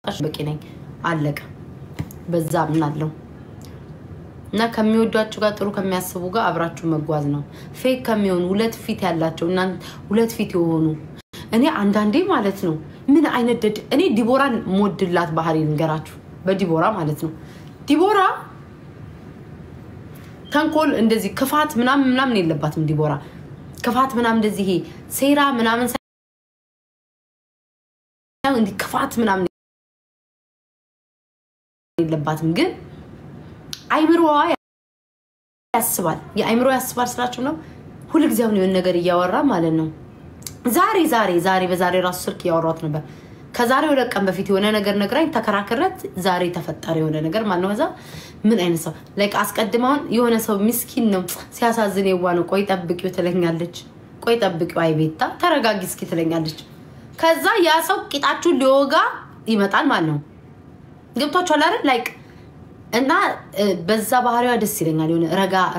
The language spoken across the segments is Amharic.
በቂ ነኝ አለቀ በዛ ምናለው እና ከሚወዷችሁ ጋር ጥሩ ከሚያስቡ ጋር አብራችሁ መጓዝ ነው ፌክ ከሚሆኑ ሁለት ፊት ያላቸው እና ሁለት ፊት የሆኑ እኔ አንዳንዴ ማለት ነው ምን አይነት ደድ እኔ ዲቦራን ሞድላት ባህሪ ልንገራችሁ በዲቦራ ማለት ነው ዲቦራ ተንኮል እንደዚህ ክፋት ምናምን የለባትም ዲቦራ ክፋት ምናምን እንደዚህ ሴራ ምናምን ሳይሆን እንዲህ ክፋት ምናምን የለባትም ግን አይምሮዋ ያስባል የአይምሮ ያስባል ስላችሁ ነው ሁሉ ጊዜው ነው ነገር ያወራ ማለት ነው ዛሬ በዛሬ ራሱ ስልክ ያወራት ነበር ከዛሬ ወደ ቀን በፊት የሆነ ነገር ነግራኝ ተከራከረት ዛሬ ተፈጠረ የሆነ ነገር ማለት ነው እዛ ምን አይነት ሰው ላይክ አስቀድማውን የሆነ ሰው ምስኪን ነው ሲያሳዝን የዋነው ቆይ ጠብቂው ትለኛለች ቆይ ጠብቂው አይቤታ ተረጋጊ እስኪ ትለኛለች ከዛ ያ ሰው ቂጣችሁ ሊወጋ ይመጣል ማለት ነው ገብቷችሁ አይደል ላይክ እና በዛ ባህሪዋ ደስ ይለኛል የሆነ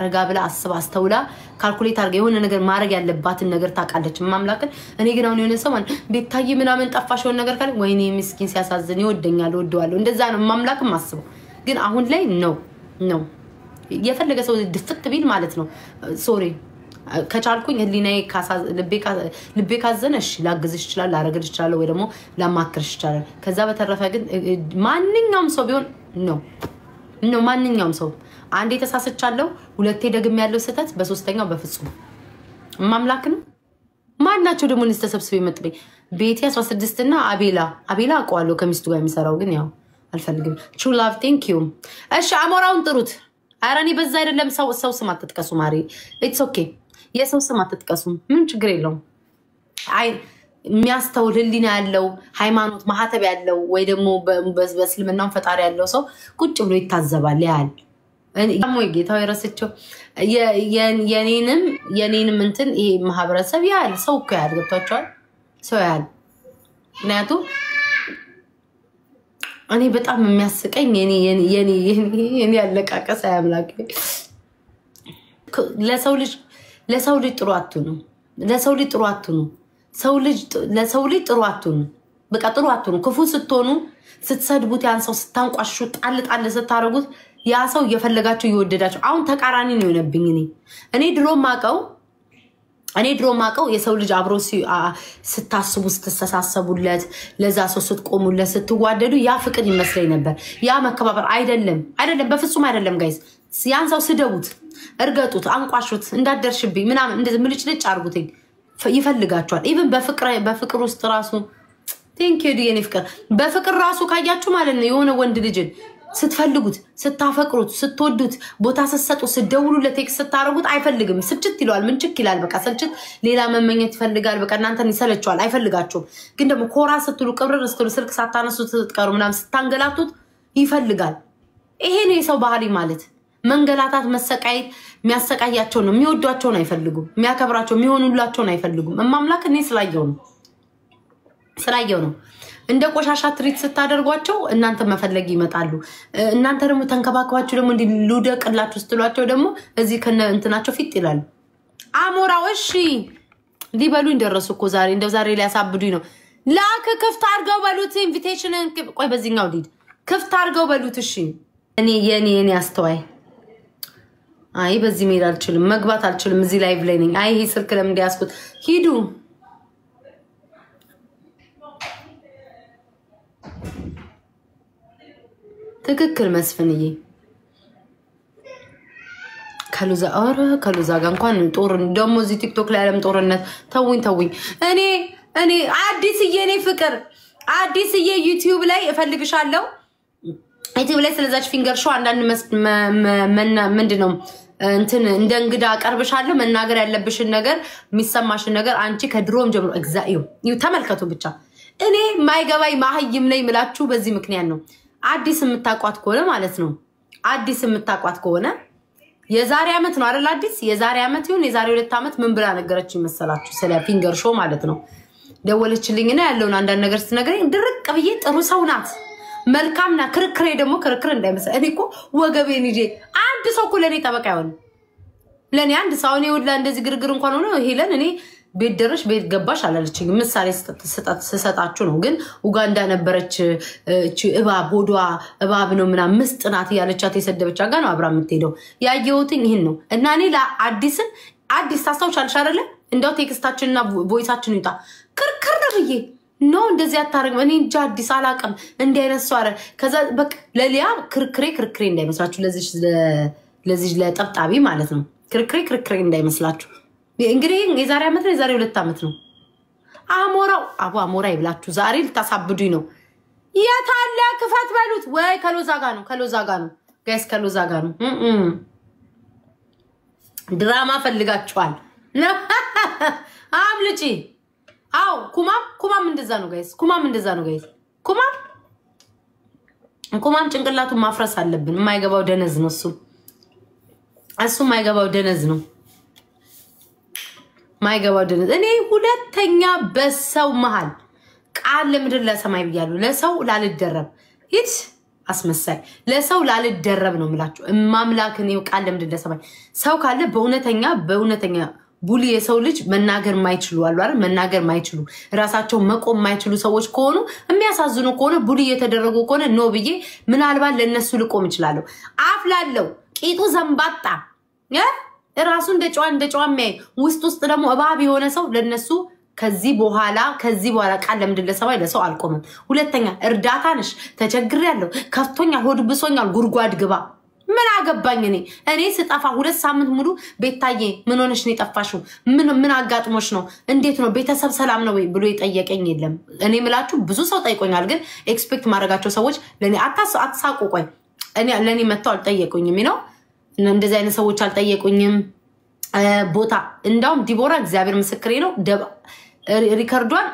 ረጋ ብላ አስባ አስተውላ ካልኩሌት አድርጋ የሆነ ነገር ማድረግ ያለባትን ነገር ታቃለች ማምላክን እኔ ግን አሁን የሆነ ሰው ማለት ቤታዬ ምናምን ጠፋሽ የሆነ ነገር ካለ ወይኔ ምስኪን ሲያሳዝን ይወደኛል ወደዋለሁ እንደዛ ነው ማምላክም ማስበው ግን አሁን ላይ ነው የፈለገ ሰው ድፍት ቢል ማለት ነው ሶሪ ከቻልኩኝ ህሊናዬ ልቤ ካዘነ እሺ ላግዝሽ ይችላል ላረግልሽ ይችላል ወይ ደግሞ ላማክርሽ ይችላል ከዛ በተረፈ ግን ማንኛውም ሰው ቢሆን ነው ማንኛውም ሰው አንዴ ተሳስቻለሁ ሁለቴ ደግም ያለው ስህተት በሶስተኛው በፍጹም ማምላክ ነው ማናቸው ደግሞ እንስተሰብስበው ይመጥበይ ቤቴ 16 እና አቤላ አቋዋለሁ ከሚስቱ ጋር የሚሰራው ግን ያው አልፈልግም true love thank you እሺ አሞራውን ጥሩት አራኒ በዛ አይደለም ሰው ስም አትጥቀሱ ማሪ it's okay የሰው ስም አትጥቀሱ ምን ችግር የለውም አይ የሚያስተውል ህሊና ያለው ሃይማኖት ማህተብ ያለው ወይ ደግሞ በእስልምናው ፈጣሪ ያለው ሰው ቁጭ ብሎ ይታዘባል ያል እኔም ጌታው ይረስቸው የኔንም እንትን ይሄ ማህበረሰብ ያል ሰው እኮ ያል ገብታችኋል ሰው ያል ምክንያቱ እኔ በጣም የሚያስቀኝ የኔ ያለቃቀስ አያምላክ ለሰው ልጅ ጥሩ አትሁኑ ለሰው ልጅ ጥሩ አትሁኑ በቃ ጥሩ አትሁኑ ክፉ ስትሆኑ ስትሰድቡት ያን ሰው ስታንቋሹ ጣል ስታረጉት ያ ሰው እየፈለጋችሁ ይወደዳችሁ አሁን ተቃራኒ ነው የሆነብኝ እኔ ድሮ ማቀው የሰው ልጅ አብሮ ስታስቡ ስትተሳሰቡለት ለዛ ሰው ስትቆሙለት ስትዋደዱ ያ ፍቅር ይመስለኝ ነበር ያ መከባበር አይደለም በፍጹም አይደለም ጋይስ ያን ሰው ስደቡት እርገጡት አንቋሹት እንዳደርሽብኝ ምናምን እንደዚህ ምልጭልጭ አርጉት ይፈልጋችኋል ኢቭን በፍቅር ውስጥ ራሱ thank you የኔ ፍቅር በፍቅር ራሱ ካያችሁ ማለት ነው የሆነ ወንድ ልጅን ስትፈልጉት ስታፈቅሩት ስትወዱት ቦታ ስትሰጡት ስትደውሉለት ቴክስት ስታረጉት አይፈልግም ስልችት ይሏል ምን ችክ ይላል በቃ ስልችት ሌላ መመኘት ይፈልጋል በቃ እናንተን ይሰለቻል አይፈልጋችሁም ግን ደግሞ ኮራ ስትሉ ቅብርር ስትሉ ስልክ ሳታነሱት ስትቀሩ ምናምን ስታንገላቱት ይፈልጋል ይሄ ነው የሰው ባህሪ ማለት መንገላታት መሰቃየት የሚያሰቃያቸው ነው የሚወዷቸው ነው አይፈልጉም የሚያከብራቸው የሚሆኑላቸው ነው አይፈልጉም ማምላክ እኔ ስላየው ነው እንደ ቆሻሻ ትሪት ስታደርጓቸው እናንተ መፈለግ ይመጣሉ እናንተ ደግሞ ተንከባከባችሁ ደግሞ እንዲ ሉደቅላችሁ ስትሏቸው ደግሞ እዚህ ከነ እንትናቸው ፊት ይላሉ አሞራው እሺ ሊበሉኝ ደረሱ እኮ ዛሬ ሊያሳብዱኝ ነው ላክ ክፍት አርገው በሉት ኢንቪቴሽን ቆይ በዚህኛው ሊድ ክፍት አርገው በሉት እሺ እኔ የኔ አስተዋይ አይ በዚህ ሜዳ አልችልም መግባት አልችልም እዚህ ላይቭ ላይ ነኝ አይ ይሄ ስልክ ለምን እንዲያስኩት ሂዱ ትክክል መስፍንዬ ከሉዛ ጋር እንኳን ጦር ደሞ እዚህ ቲክቶክ ላይ ዓለም ጦርነት ተውኝ እኔ አዲስዬ እኔ ፍቅር አዲስዬ ዩቲዩብ ላይ እፈልግሻለሁ ዩቲዩብ ላይ ስለዛች ፊንገር ሾው አንዳንድ ምንድነው እንትን እንደ እንግዳ አቀርብሻለሁ መናገር ያለብሽን ነገር የሚሰማሽን ነገር አንቺ ከድሮም ጀምሮ እግዚአብሔር ተመልከቱ ብቻ እኔ ማይገባይ ማህይም ነኝ ምላችሁ በዚህ ምክንያት ነው አዲስ የምታቋት ከሆነ ማለት ነው አዲስ የምታቋት ከሆነ የዛሬ አመት ነው አይደል አዲስ የዛሬ አመት ይሁን የዛሬ 2 አመት ምን ብላ ነገረችኝ መሰላችሁ ስለ ፊንገር ሾው ማለት ነው ደወለችልኝና ያለውን አንዳንድ ነገር ስትነግረኝ ድርቅ ብዬ ጥሩ ሰው ናት መልካምና ክርክሬ ደግሞ ክርክር እንዳይመስል እኔ እኮ ወገቤን ይዤ አንድ ሰው እኮ ለኔ ጠበቃ ይሆን ለኔ አንድ ሰው ነው ይወላ እንደዚህ ግርግር እንኳን ሆነ ሄለን እኔ ቤት ደረሽ ቤት ገባሽ አላለችኝ ምሳሌ ስሰጣችሁ ነው ግን ኡጋንዳ ነበረች እቺ እባብ ሆዷ እባብ ነው ምናምን ምስጥናት ያለቻት የሰደበች ጋር ነው አብራ የምትሄደው ያየሁትኝ ይሄን ነው እና እኔ አዲስ ታስታውሻለሽ አይደለ እንደው ቴክስታችንና ቮይሳችን ይጣ ክርክር ብዬ ኖ እንደዚህ አታረግ እኔ እንጃ አዲስ አላቀም እንደ አይነሱ አረ ከዛ በቃ ለሊያ ክርክሬ እንዳይመስላችሁ ለዚህ ለጠብጣቢ ማለት ነው ክርክሬ እንዳይመስላችሁ እንግዲህ የዛሬ አመት ነው የዛሬ 2 አመት ነው አሞራ ይብላችሁ ዛሬ ልታሳብዱኝ ነው የታለ ክፈት በሉት ወይ ከሎዛ ጋር ነው ጋይስ ከሎዛ ጋር ነው ድራማ ፈልጋችኋል አምልጪ አው ኩማም እንደዛ ነው ጋይስ ኩማም ጭንቅላቱን ማፍረስ አለብን የማይገባው ደነዝ ነው እሱ የማይገባው ደነዝ ነው ማይገባው ደነዝ እኔ ሁለተኛ በሰው መሃል ቃል ለምድር ለሰማይ ብያለሁ ለሰው ላልደረብ ሂድ አስመሳይ ለሰው ላልደረብ ነው ምላችሁ ማምላክ ነው ቃል ለምድር ለሰማይ ሰው ካለ በእውነተኛ ቡሊ የሰው ልጅ መናገር ማይችሉ አሉ አይደል መናገር ማይችሉ ራሳቸው መቆም ማይችሉ ሰዎች ከሆኑ የሚያሳዝኑ ከሆነ ቡሊ የተደረጉ ከሆነ ነው ብዬ ምናልባት ለነሱ ልቆም ይችላል አፍላለው ቂጡ ዘንባጣ ራሱ እንደ ጨዋ የሚያይ ውስጥ ደግሞ እባብ የሆነ ሰው ለነሱ ከዚህ በኋላ ቃል ለምድር ለሰማይ ለሰው አልቆምም ሁለተኛ እርዳታ ነሽ ተቸግሬያለሁ ከፍቶኛል ሆድ ብሶኛል ጉርጓድ ግባ ምን አገባኝ እኔ ስጠፋ 2 ሳምንት ሙሉ ቤታዬ ምን ሆነሽ ነው የጠፋሽው ምን አጋጥሞሽ ነው እንዴት ነው ቤተሰብ ሰላም ነው ወይ ብሎ የጠየቀኝ የለም እኔ ምላችሁ ብዙ ሰው ጠይቆኛል ግን ኤክስፔክት ማድረጋቸው ሰዎች ለኔ አትሳቁ ቆይ እኔ ለኔ መተው አልጠየቁኝም ነው እንደዚህ አይነት ሰዎች አልጠየቁኝም ቦታ እንዳውም ዲቦራ እግዚአብሔር ምስክሬ ነው ሪከርዷን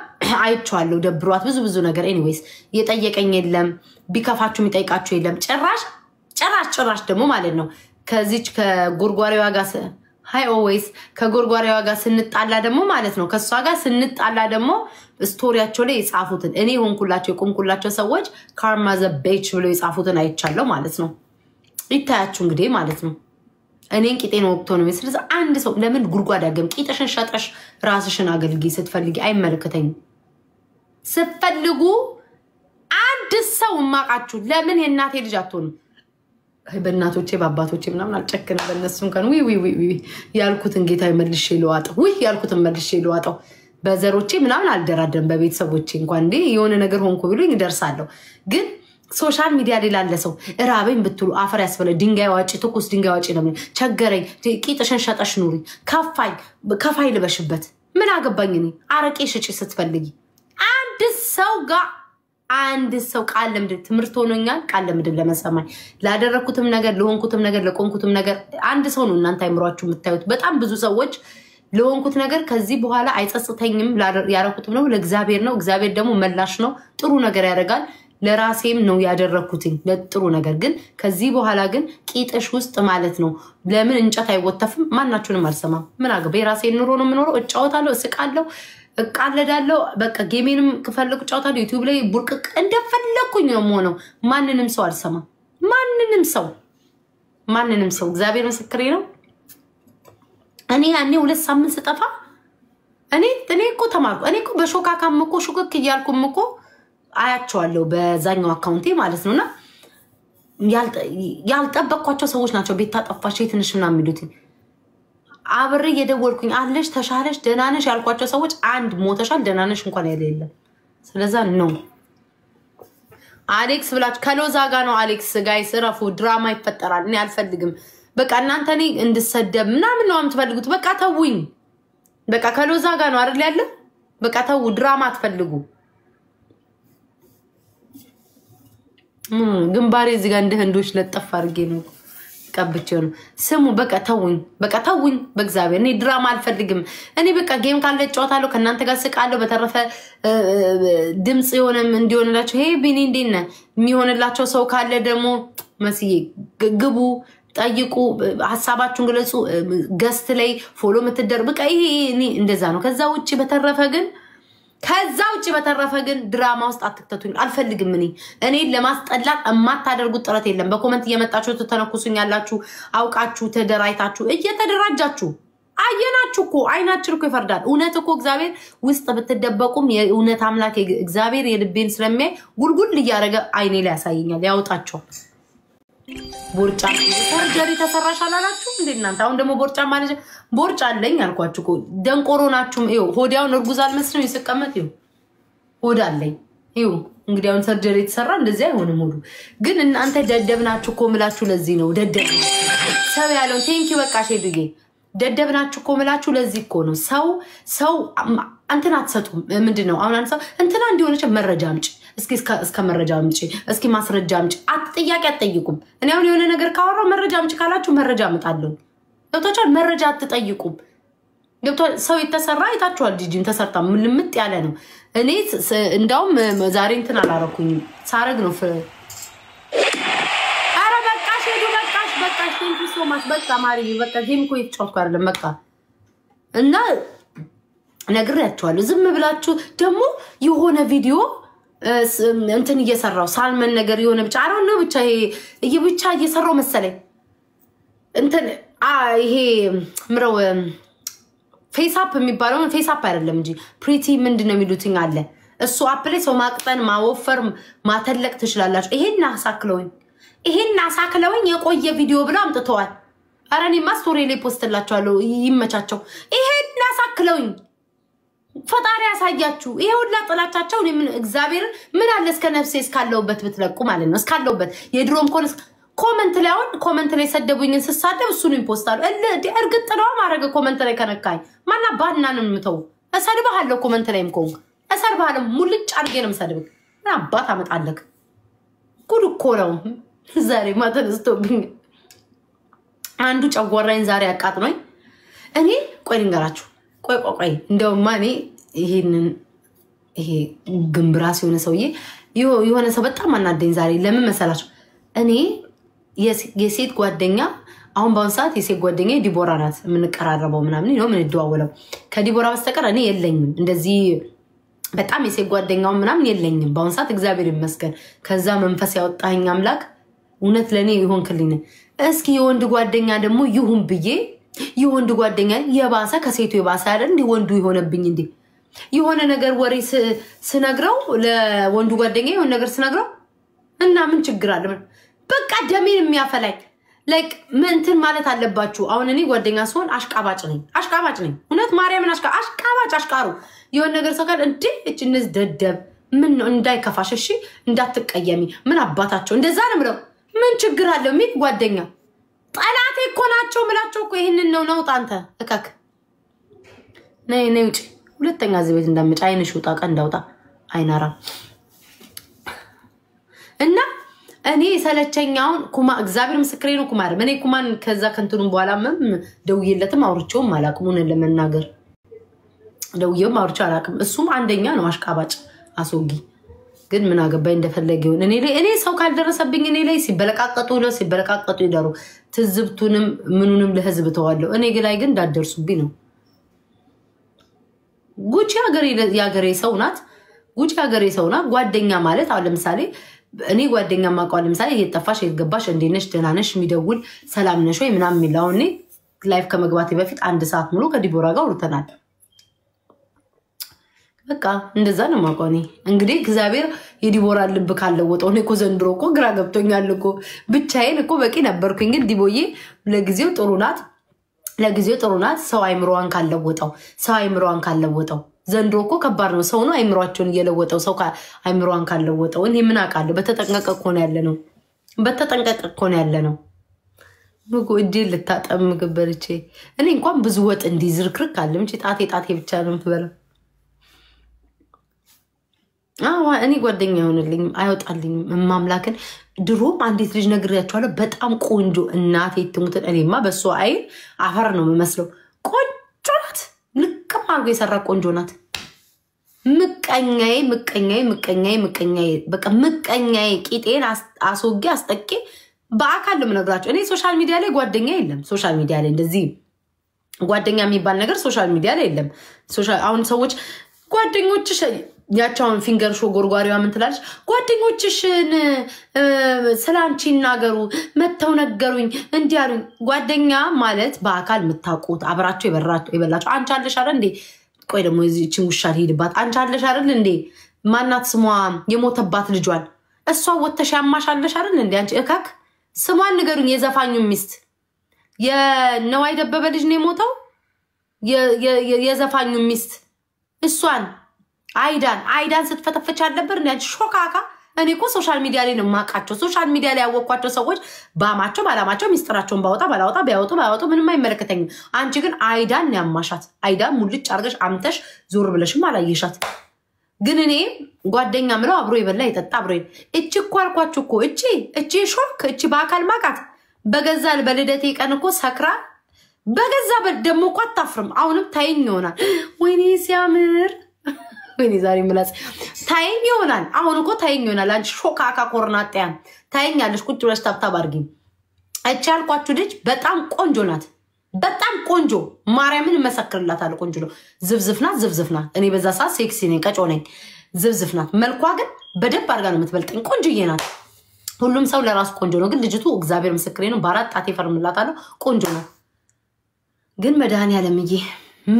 አይቻለሁ ደብሯት ብዙ ነገር ኤኒዌይስ የጠየቀኝ የለም ቢከፋችሁ የሚጠይቃችሁ የለም ጭራሽ ደግሞ ማለት ነው ከዚች ከጎርጓሪዋ ጋር ሃይ ኦልዌይስ ከጎርጓሪዋ ጋር ስንጣላ ደግሞ ማለት ነው ከሷ ጋር ስንጣላ ደግሞ ስቶሪያቸው ላይ የጻፉትን እኔ ሆንኩላቸው የቆምኩላቸው ሰዎች ካርማ ዘ ቤች ብሎ የጻፉትን አይቻለሁ ማለት ነው ይታያችሁ እንግዲህ ማለት ነው እኔን ቂጤን ወቅቶ ነው ስለዚህ አንድ ሰው ለምን ጉርጓዳ ገም ቂጥሽን ሸጠሽ ራስሽን አገልጊ ስትፈልጊ አይመለከተኝም ስትፈልጉ አንድ ሰው ማቃችሁ ለምን የእናቴ ልጅ አትሆኑ በእናቶቼ በአባቶቼ ምናምን አልጨክንም በእነሱም ከን ዊ ያልኩትን ጌታ መልሼ ልዋጣው በዘሮቼ ምናምን አልደራደም በቤተሰቦቼ እንኳን እንዴ የሆነ ነገር ሆንኩ ብሎኝ ይደርሳለሁ ግን ሶሻል ሚዲያ ላይ ላለ ሰው እራበኝ ብትሉ አፈር ያስበለ ድንጋይ ዋጪ ትኩስ ድንጋይ ዋጪ ነው ቸገረኝ ቂጥሽን ሸጠሽ ኑሪ ከፋይ ልበሽበት ምን አገባኝ እኔ አረቄ ሽጪ ስትፈልጊ አንድ ሰው ቃል ለምድር ትምርት ሆኖኛል ቃል ለምድር ለመሰማኝ ላደረኩትም ነገር ለሆንኩትም ነገር ለቆንኩትም ነገር አንድ ሰው ነው እናንተ አይምሯችሁ የምታዩት በጣም ብዙ ሰዎች ለሆንኩት ነገር ከዚህ በኋላ አይጸጽተኝም ያረኩትም ነው ለእግዚአብሔር ነው እግዚአብሔር ደግሞ መላሽ ነው ጥሩ ነገር ያደርጋል ለራሴም ነው ያደረኩትኝ ለጥሩ ነገር ግን ከዚህ በኋላ ግን ቂጥሽ ውስጥ ማለት ነው ለምን እንጨት አይወተፍም ማናችሁንም አልሰማም ምን አገባ የራሴን ኑሮ ነው የምኖረው እጫወታለሁ እስቃለሁ እቃለዳለሁ በቃ ጌሜንም ከፈለኩ ጫወታለሁ ዩቲዩብ ላይ ቡርቅቅ እንደፈለኩኝ ነው የምሆነው ማንንም ሰው አልሰማም ማንንም ሰው እግዚአብሔር ምስክሬ ነው እኔ 2 ሳምንት ስጠፋ እኔ እኮ ተማርኩ እኔ እኮ በሾካካም እኮ ሹክክ እያልኩም እኮ አያቸዋለሁ በዛኛው አካውንቴ ማለት ነውና ያልጠበቅኳቸው ሰዎች ናቸው ቤት ታጠፋሽ ትንሽና የሚሉት አብሬ የደወልኩኝ አለሽ ተሻለሽ ደናነሽ ያልኳቸው ሰዎች አንድ ሞተሻል ደናነሽ እንኳን የለም ስለዛ ነው አሌክስ ብላችሁ ከሎዛ ጋር ነው አሌክስ ጋይስ ረፉ ድራማ ይፈጠራል እኔ አልፈልግም በቃ እናንተ እኔ እንድሰደብ ምናምን ነው የምትፈልጉት በቃ ተውኝ በቃ ከሎዛ ጋር ነው አይደል ያለው በቃ ተው ድራማ አትፈልጉ ግንባሬ እዚህ ጋር እንደ ህንዶች ለጠፍ አድርጌ ነው ቀብቼው ነው ስሙ በቃ ተውኝ በእግዚአብሔር እኔ ድራማ አልፈልግም እኔ በቃ ጌም ካለ ጫወታለሁ ከናንተ ጋር ስቃለሁ በተረፈ ድምጽ የሆነም እንዲሆንላችሁ ሄ ቢኒ እንዴነ የሚሆንላቸው ሰው ካለ ደግሞ መስዬ ግቡ ጠይቁ ሐሳባችሁን ግለጹ ገስት ላይ ፎሎ ምትደር በቃ ይሄ እኔ እንደዛ ነው ከዛ ውጪ በተረፈ ግን ድራማ ውስጥ አትክተቱኝ አልፈልግም እኔ ለማስጠላት የማታደርጉት ጥረት የለም በኮሜንት እየመጣችሁ ተተነኩሱኝ ያላችሁ አውቃችሁ ተደራይታችሁ እየተደራጃችሁ አየናችሁ እኮ አይናችሁ እኮ ይፈርዳል እውነት እኮ እግዚአብሔር ውስጥ ብትደበቁም የእውነት አምላክ እግዚአብሔር የልቤን ስለሚያይ ጉልጉል እያረገ አይኔ ላይ ያሳየኛል ያውጣቸው ቦርጫ ሰርጀሪ ተሰራሽ አላላችሁ እንዴ እናንተ አሁን ደግሞ ቦርጫ ማለት ቦርጫ አለኝ አልኳችሁ እኮ ደንቆሮ ናችሁ ይው ሆዲያውን እርጉዝ አልመስልም ይስቀመጥ ይው ሆድ አለኝ ይው እንግዲህ አሁን ሰርጀሪ ተሰራ እንደዚህ አይሆንም ሁሉ ግን እናንተ ደደብናችሁ እኮ ምላችሁ ለዚህ ነው ደደብ ሰው ያለው ቴንኪ በቃ ሼዱዬ ደደብናችሁ እኮ ምላችሁ ለዚህ እኮ ነው ሰው አንተን አትሰጡም ምንድነው አሁን አንተ እንትና እንዲሆነች መረጃ አምጪ እስኪ መረጃ አምጪ እስኪ ማስረጃ አምጪ ጥያቄ አትጠይቁም እኔ አሁን የሆነ ነገር ካወራው መረጃ አምጪ ካላችሁ መረጃ አመጣለሁ ገብቶቻል መረጃ አትጠይቁም ገብቶ ሰው የተሰራ አይታችኋል ጂጂን ተሰርታ ምልምጥ ያለ ነው እኔ እንዳውም ዛሬ እንትን አላረኩኝ ሳረግ ነው አረ በቃሽ ሄዱ በቃሽ ቴንኪ ሶ ማች በቃ ማሪ በቃ ጌም እኮ ይጫወትኩ አይደለም በቃ እና ነግሬያችኋለሁ ዝም ብላችሁ ደግሞ የሆነ ቪዲዮ እንትን እየሰራው ሳልመን ነገር የሆነ ብቻ አራው ነው ብቻ እየሰራው መሰለኝ እንትን ይሄ ምረው ፌስ አፕ የሚባለው ፌስ አፕ አይደለም እንጂ ፕሪቲ ምንድነው የሚሉትኝ አለ እሱ አፕ ላይ ሰው ማቅጠን ማወፈር ማተለቅ ትችላላችሁ ይሄን አሳክለውኝ የቆየ ቪዲዮ ብለው አምጥተዋል አረኔማ ስቶሪ ላይ ፖስትላችኋለሁ ይመቻቸው ይሄን አሳክለውኝ ፈጣሪ ያሳያችሁ ይሄ ሁላ ጥላቻቸው እኔ ምን እግዚአብሔር ምን አለ እስከ ነፍሴ እስካለውበት ብትለቁ ማለት ነው እስካለውበት የድሮም ኮሜንት ላይ ሰደቡኝን ስሳደብ እሱን ኢምፖስታሉ እርግጥ ነው ማረገ ኮሜንት ላይ ከነካኝ ማና ባናንም ምተው እሰድብሃለሁ ኮሜንት ላይም ኮንክ እሰድብሃለሁ ሙልጭ አድርጌ ነው የምሰድብህ ምን አባት አመጣለክ ጉድ እኮ ነው ዛሬ ማተነስቶብኝ አንዱ ጨጓራዬን ዛሬ አቃጥሎኝ እኔ ቆይ ልንገራችሁ ቆይ እንደውማ እኔ ይሄ ግምብራስ የሆነ ሰውዬ የሆነ ሰው በጣም አናደኝ ዛሬ ለምን መሰላችሁ እኔ የሴት ጓደኛ አሁን ባውን ሰዓት የሴት ጓደኛ ዲቦራ ናት የምንቀራረበው ምናምን ነው ምን ደዋወለው ከዲቦራ በስተቀር እኔ የለኝም እንደዚህ በጣም የሴት ጓደኛው ምናምን የለኝም ባውን ሰዓት እግዚአብሔር ይመስገን ከዛ መንፈስ ያወጣኝ አምላክ እውነት ለኔ ይሆንክልኝ እስኪ የወንድ ጓደኛ ደግሞ ይሁን ብዬ የወንድ ጓደኛ የባሰ ከሴቱ የባሰ አይደል እንዴ ወንዱ ይሆነብኝ እንዴ የሆነ ነገር ወሬ ስነግረው ለወንዱ ጓደኛ የሆነ ነገር ስነግረው እና ምን ችግር አለ በቃ ደሜን የሚያፈላኝ ላይክ ምንትን ማለት አለባችሁ አሁን እኔ ጓደኛ ስሆን አሽቃባጭ ነኝ እውነት ማርያምን አሽቃሩ የሆነ ነገር ሰው ካለ እንዴ እቺንስ ደደብ ምን ነው እንዳይከፋሽ እሺ እንዳትቀየሚ ምን አባታቸው እንደዛ ነው ምለው ምን ችግር አለው ምን ጓደኛ ጠላቴ እኮ ናቸው ምላቸው እኮ ይሄንን ነው ጣንተ እከክ ነይ ውጪ ሁለተኛ ዝቤት እንደምጭ አይንሽ ውጣ ቀንዳውጣ አይናራ እና እኔ ሰለቸኛውን ኩማ እግዚአብሔር ምስክሬ ነው ኩማር እኔ ኩማን ከዛ ከንቱን በኋላ ደውዬለትም አውርቼውም አላቅሙን ለመናገር ደውዬውም አውርቼው አላቅም እሱም አንደኛ ነው አሽቃባጭ አስወጊ ግን ምን አገባኝ እንደፈለገ ይሁን እኔ ሰው ካልደረሰብኝ እኔ ላይ ሲበለቃቀጡ ይደሩ ትዝብቱንም ምኑንም ለህዝብ ተዋለው እኔ ላይ ግን እንዳደርሱብኝ ነው ጉቺ ያገሬ ሰው ናት ጓደኛ ማለት አሁን ለምሳሌ እኔ ጓደኛ ማቋል ለምሳሌ እየተጠፋሽ እየገባሽ እንዴነሽ ደናነሽ የሚደውል ሰላም ነሽ ወይ ምናምን የሚለው እኔ ላይፍ ከመግባቴ በፊት 1 ሰዓት ሙሉ ከዲቦራ ጋር ወርተናል በቃ እንደዛ ነው ማቋኔ እንግዲህ እግዚአብሔር የዲቦራ ልብ ካለወጣው እኔ እኮ ዘንድሮ እኮ ግራ ገብቶኛል እኮ ብቻዬን እኮ በቂ ነበርኩኝ ግን ዲቦዬ ለጊዜው ጥሩ ናት ሰው አይምሮዋን ካለወጣው ዘንድሮ እኮ ከባድ ነው ሰው ነው አይምሮአቸውን እየለወጠው ሰው አይምሮዋን ካለወጣው እኔ ምን አውቃለሁ በተጠንቀቀ እኮ ነው ያለነው ምጎ እጄ ልታጠም ገበርቼ እኔ እንኳን ብዙ ወጥ እንዲዝርክርክ አለም እንጂ ጣቴ ብቻ ነው የምትበላው እኔ ጓደኛ ይሆንልኝ አይወጣልኝ ማምላክን ድሮም አንዲት ልጅ ነግሬያቸዋለሁ በጣም ቆንጆ እናቴ ትሙትን እኔማ በሷ አይን አፈር ነው የምመስለው ቆንጆ ናት ልቅም አድርጎ የሰራ ቆንጆ ናት ምቀኛዬ በቃ ምቀኛዬ ቂጤን አስወጌ አስጠቄ በአካል ለምነግራቸው እኔ ሶሻል ሚዲያ ላይ ጓደኛ የለም ሶሻል ሚዲያ ላይ እንደዚህ ጓደኛ የሚባል ነገር ሶሻል ሚዲያ ላይ የለም አሁን ሰዎች ጓደኞችሽ ያቻውን ፊንገር ሾ ጎርጓሪዋ ምን ትላለች ጓደኞችሽን ስላንቺ ይናገሩ መተው ነገሩኝ እንዲያሉኝ ጓደኛ ማለት በአካል መታቆት አብራቸው ይበላቸው አንቺ አለሽ አይደል እንዴ ቆይ ደግሞ እዚህችን ውሻ ሊሄድባት አንቺ አለሽ አይደል እንዴ ማናት ስሟ የሞተባት ልጇን እሷ ወተሽ ያማሻለሽ አይደል እንዴ አንቺ እካክ ስሟን ንገሩኝ የዘፋኙ ሚስት የነዋይ ደበበ ልጅ ነው የሞተው የዘፋኙ ሚስት እሷን አይዳን ስትፈተፈች አልነበር እንዴ ሾካካ እኔ እኮ ሶሻል ሚዲያ ላይ ነው ማቃቸው ሶሻል ሚዲያ ላይ ያወቋቸው ሰዎች ባማቸው ባላማቸው ሚስጥራቸውን ባወጣ ቢያወጡ ምንም አይመለከተኝም አንቺ ግን አይዳን ያማሻት አይዳን ሙልጭ አርገሽ አምተሽ ዞር ብለሽም አላየሻት ግን እኔ ጓደኛ ምለው አብሮ ይበላ ይጠጣ አብሮ እቺ እኮ አልኳችሁ እኮ እቺ ሾክ እቺ በአካል ማቃት በገዛል በልደቴ ቀን እኮ ሰክራ በገዛ በደሞ እኮ አታፍርም አሁንም ታይኝ ይሆናል ወይኔ ሲያምር ወይኔ ዛሬ ምላስ ታይኝ ይሆናል አሁን እኮ ታይኝ ይሆናል አንቺ ሾካካ ኮርናጣያን ታይኛለሽ ቁጭ ብለሽ ታብታብ አድርጊ እቺ አልኳችሁ ልጅ በጣም ቆንጆ ናት በጣም ቆንጆ ማርያምን መሰክርላታል ቆንጆ ነው ዝፍዝፍናት እኔ በዛ ሰዓት ሴክሲ ነኝ ቀጮ ነኝ ዝፍዝፍናት መልኳ ግን በደብ አድርጋ ነው የምትበልጠኝ ቆንጆዬ ናት ሁሉም ሰው ለራሱ ቆንጆ ነው ግን ልጅቱ እግዚአብሔር ምስክሬ ነው ባራት ጣቴ ፈርምላታለሁ ቆንጆ ናት ግን መድኃኒዓለምዬ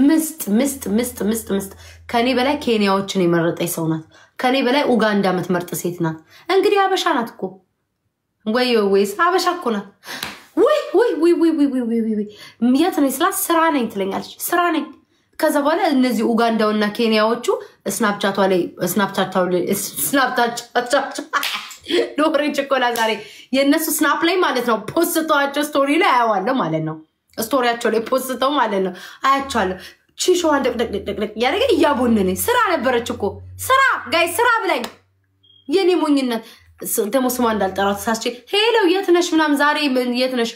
ምስጥ ከኔ በላይ ኬንያዎችን የመረጠኝ ሰው ናት ከኔ በላይ ኡጋንዳ የምትመርጥ ሴት ናት እንግዲህ አበሻ ናት እኮ ወይስ አበሻ እኮ ናት ወይ የት ነኝ ስላት ስራ ነኝ ትለኛለች ስራ ነኝ ከዛ በኋላ እነዚህ ኡጋንዳውና ኬንያዎቹ ስናፕቻቷ ላይ ዶሬ ቸኮላ ዛሬ የነሱ ስናፕ ላይ ማለት ነው ፖስቷቸው ስቶሪ ላይ አያዋለሁ ማለት ነው ስቶሪያቸው ላይ ፖስተው ማለት ነው አያቻለሁ ቺሾዋን ደቅ ያረገ ያቦነኔ ስራ ነበረች እኮ ስራ ጋይ ስራ ብላኝ የኔ ሞኝነት ደሞ ስሟ እንዳልጠራው ተሳስቼ ሄሎ የትነሽ ምናም ዛሬ የትነሽ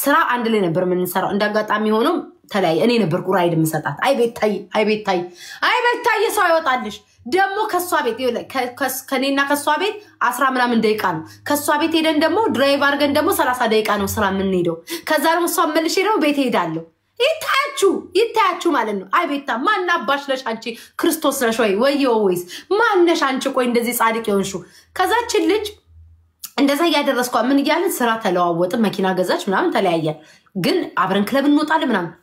ስራ አንድ ላይ ነበር ምን እንሰራው እንዳጋጣሚ ሆኖ ተላይ እኔ ነበር ቁራይድ ምሰጣት አይ ቤታይ ሰው አይወጣልሽ ደሞ ከሷ ቤት ከኔና ከሷ ቤት 10 ምናምን ደቂቃ ነው ከሷ ቤት ሄደን ደሞ ድራይቭ አድርገን ደሞ 30 ደቂቃ ነው ስራ ምን ሄደው ከዛ ደሞ እሷ መልሼ ደሞ ቤት ሄዳለሁ ይታያችሁ ማለት ነው አይ ቤታ ማን አባሽ ነሽ አንቺ ክርስቶስ ነሽ ወይስ ማነሽ አንቺ ቆይ እንደዚህ ጻድቅ ይሆንሹ ከዛችን ልጅ እንደዛ ያደረስኳ ምን ይያልን ስራ ተለዋወጥ መኪና ገዛች ምናምን ተለያየን ግን አብረን ክለብ እንወጣለን ምናምን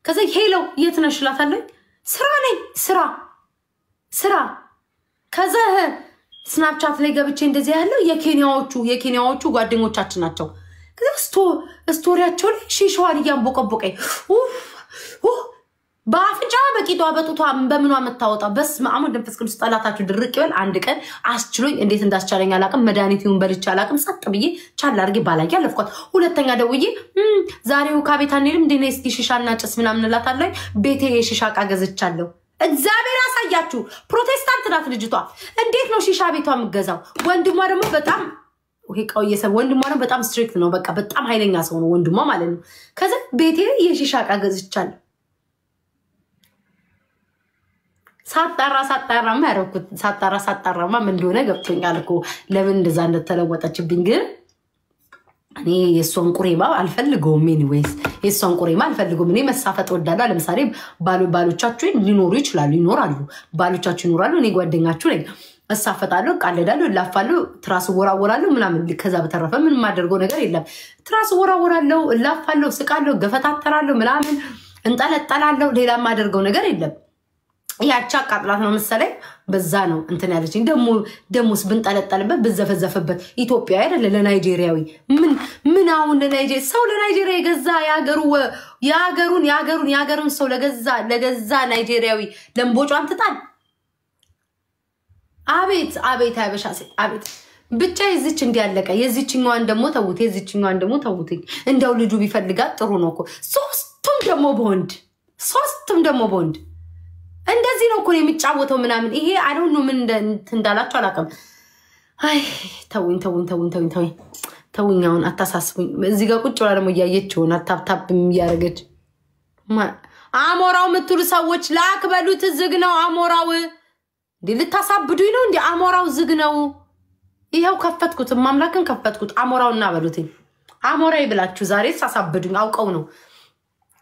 ከዛ ሄሎ የት ነሽ ላታለኝ ስራ ነኝ ስራ ከዛ ስናፕቻት ላይ ገብቼ እንደዚህ ያለው የኬንያዎቹ ጓደኞቻችን ናቸው ከዛ ስቶሪያቸው ላይ ሺሾዋን ያንቦቀቦቀኝ በአፍንጫ በቂጧ በጡቷ በምኗ መታወጣ በስመ አብ ወመንፈስ ቅዱስ ጠላታችሁ ድርቅ ይበል አንድ ቀን አስችሎኝ እንዴት እንዳስቻለኝ አላቅም መድኃኒቱን በልቼ አላቅም ሰጥ ብዬ ቻል አድርጌ ባላቂ አለፍኳት ሁለተኛ ደውዬ ዛሬው ካቤታ እንዴም እንዴ ነስቲ ሺሻና ጭስ ምናምን እላታለሁ ቤቴ የሺሻ ዕቃ ገዝቻለሁ እግዚአብሔር አሳያችሁ ፕሮቴስታንት ናት ልጅቷ እንዴት ነው ሺሻ ቤቷ ምገዛው ወንድሟ ደግሞ በጣም ወንድሟ ደግሞ በጣም ስትሪክት ነው በቃ በጣም ኃይለኛ ሰው ነው ወንድሟ ማለት ነው ከዛ ቤቴ የሺሻ ዕቃ ገዝቻለሁ ሳጣራማ ያረኩት ሳጣራማ ምን እንደሆነ ገብቶኛል እኮ ለምን እንደዛ እንደተለወጠችብኝ ግን እኔ የሷን ቁሬማ አልፈልገውም ኤኒዌይስ የሷን ቁሬማ አልፈልገውም እኔ መሳፈጥ ወዳለሁ ለምሳሌ ባሎቻችሁ ይኖራሉ ባሎቻችሁ ይኖራሉ እኔ ጓደኛችሁ ነኝ እሳፈጣለሁ ቃለዳለሁ ላፋለሁ ትራስ ወራወራለሁ ምናምን ከዛ በተረፈ ምንም ማደርገው ነገር የለም ትራስ ወራወራለሁ ላፋለሁ ስቃለሁ ገፈታተራለሁ ምናምን እንጠለጠላለሁ ሌላ ማደርገው ነገር የለም ያቻ ቃጥላት ነው መሰለኝ በዛ ነው እንትን ያለችኝ ደሞስ ብንጠለጠልበት ብዘፈዘፈበት ኢትዮጵያ አይደለ ለናይጄሪያዊ ምን አሁን ለናይጄሪያ ሰው ለናይጄሪያ የገዛ ያገሩን ሰው ለገዛ ናይጄሪያዊ ለምቦጫን ትጣል አቤት አይበሻ ሴት አቤት ብቻ የዚች እንዲያለቀ የዚችኛዋን ደሞ ተውት እንደው ልጁ ቢፈልጋት ጥሩ ነው እኮ ሶስቱም ደሞ በወንድ እንደዚህ ነው እኮ የሚጫወተው ምናምን ይሄ አይዶንት ኖ ምን እንዳላችሁ አላቀም አይ ተውኛውን አታሳስቡኝ እዚህ ጋር ቁጭ ብላ ደግሞ ያየችውን አታብታብም ያረገች አሞራው ምትሉ ሰዎች ላክበሉት ዝግ ነው አሞራው ልታሳብዱኝ ነው እንዴ አሞራው ዝግ ነው ይሄው ከፈትኩት ማምላክን ከፈትኩት አሞራውና በሉትኝ አሞራይ ብላችሁ ዛሬ ሳሳብዱኝ አውቀው ነው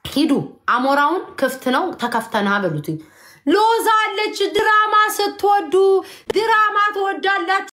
ሂዱ አሞራውን ክፍት ነው ተከፍተና በሉትኝ ሎዛ አለች ድራማ ስትወዱ ድራማ ትወዳላችሁ